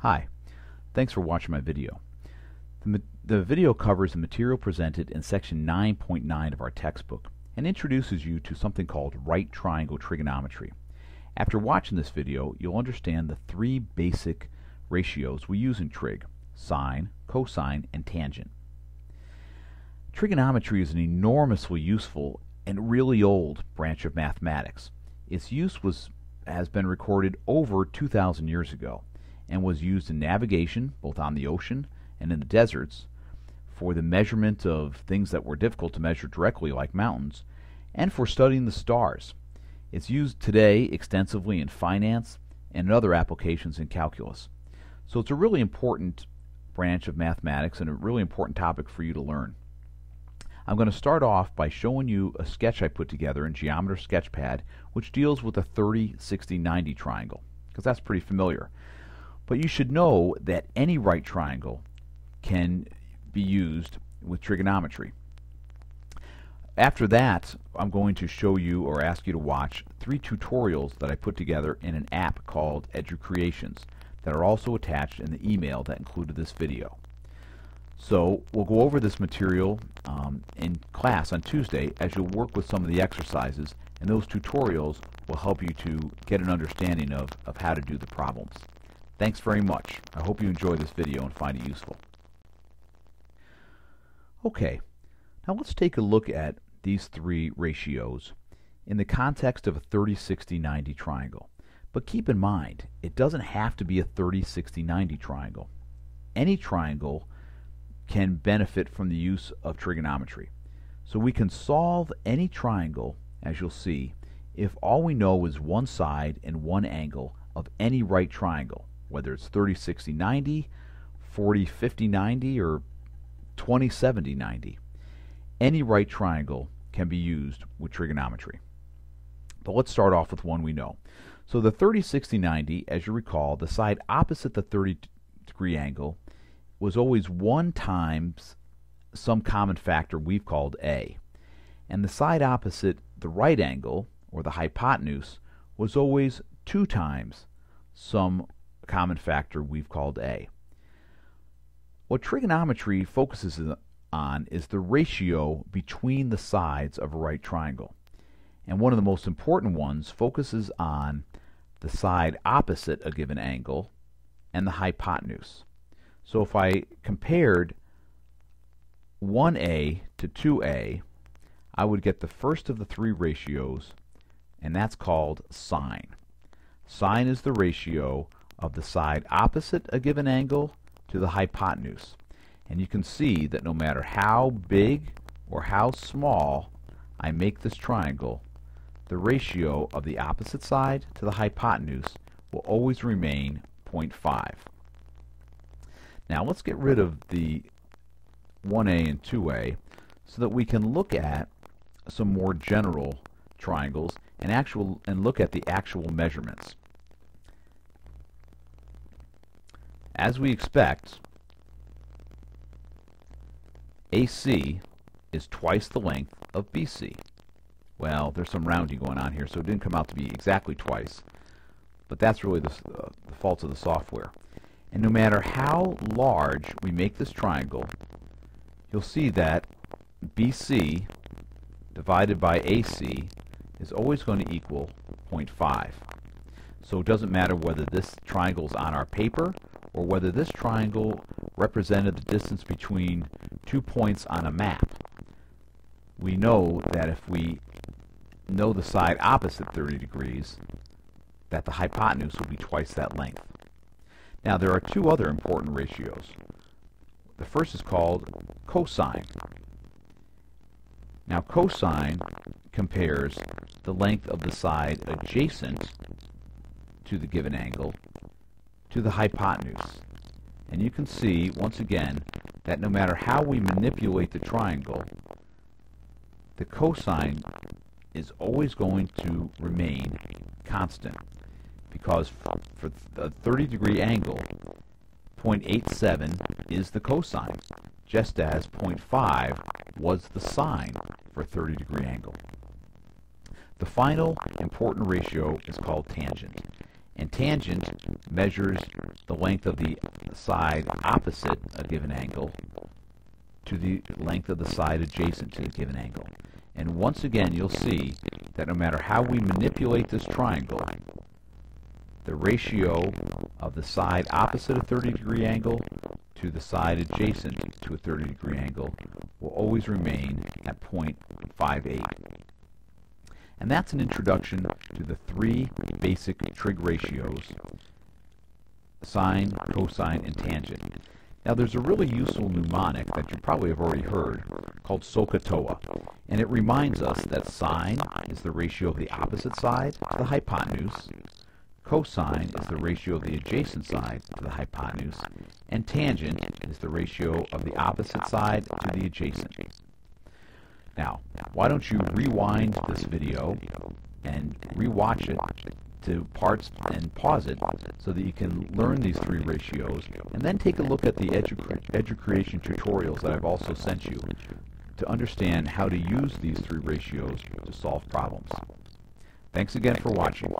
Hi, thanks for watching my video. The video covers the material presented in section 9.9 of our textbook and introduces you to something called right triangle trigonometry. After watching this video, you'll understand the three basic ratios we use in trig: sine, cosine, and tangent. Trigonometry is an enormously useful and really old branch of mathematics. Its use has been recorded over 2,000 years ago and was used in navigation, both on the ocean and in the deserts, for the measurement of things that were difficult to measure directly, like mountains, and for studying the stars. It's used today extensively in finance and in other applications in calculus. So it's a really important branch of mathematics and a really important topic for you to learn. I'm going to start off by showing you a sketch I put together in Geometer Sketchpad, which deals with a 30, 60, 90 triangle, because that's pretty familiar. But you should know that any right triangle can be used with trigonometry. After that, I'm going to show you or ask you to watch 3 tutorials that I put together in an app called EduCreations that are also attached in the email that included this video. So we'll go over this material in class on Tuesday as you'll work with some of the exercises, and those tutorials will help you to get an understanding of how to do the problems. Thanks very much. I hope you enjoy this video and find it useful. Okay, now let's take a look at these 3 ratios in the context of a 30, 60, 90 triangle. But keep in mind, it doesn't have to be a 30, 60, 90 triangle. Any triangle can benefit from the use of trigonometry. So we can solve any triangle, as you'll see, if all we know is one side and one angle of any right triangle, whether it's 30, 60, 90, 40, 50, 90, or 20, 70, 90. Any right triangle can be used with trigonometry. But let's start off with one we know. So the 30, 60, 90, as you recall, the side opposite the 30-degree angle was always 1 times some common factor we've called A. And the side opposite the right angle, or the hypotenuse, was always 2 times some common factor we've called A. What trigonometry focuses on is the ratio between the sides of a right triangle. And one of the most important ones focuses on the side opposite a given angle and the hypotenuse. So if I compared 1A to 2A, I would get the first of the 3 ratios, and that's called sine. Sine is the ratio of the side opposite a given angle to the hypotenuse. And you can see that no matter how big or how small I make this triangle, the ratio of the opposite side to the hypotenuse will always remain 0.5. Now let's get rid of the 1A and 2A so that we can look at some more general triangles and look at the actual measurements. As we expect, AC is twice the length of BC. Well, there's some rounding going on here, so it didn't come out to be exactly twice, but that's really the fault of the software. And no matter how large we make this triangle, you'll see that BC divided by AC is always going to equal 0.5. So it doesn't matter whether this triangle is on our paper or whether this triangle represented the distance between 2 points on a map. We know that if we know the side opposite 30 degrees, that the hypotenuse will be twice that length. Now there are 2 other important ratios. The first is called cosine. Now cosine compares the length of the side adjacent to the given angle to the hypotenuse. And you can see, once again, that no matter how we manipulate the triangle, the cosine is always going to remain constant, because for the 30-degree angle, 0.87 is the cosine, just as 0.5 was the sine for a 30-degree angle. The final important ratio is called tangent. And tangent measures the length of the side opposite a given angle to the length of the side adjacent to a given angle. And once again, you'll see that no matter how we manipulate this triangle, the ratio of the side opposite a 30-degree angle to the side adjacent to a 30-degree angle will always remain at 0.58. And that's an introduction to the three basic trig ratios: sine, cosine, and tangent. Now there's a really useful mnemonic that you probably have already heard called SOHCAHTOA, and it reminds us that sine is the ratio of the opposite side to the hypotenuse, cosine is the ratio of the adjacent side to the hypotenuse, and tangent is the ratio of the opposite side to the adjacent. Now, why don't you rewind this video and rewatch it to parts and pause it so that you can learn these three ratios, and then take a look at the Educreation tutorials that I've also sent you to understand how to use these three ratios to solve problems. Thanks again for watching.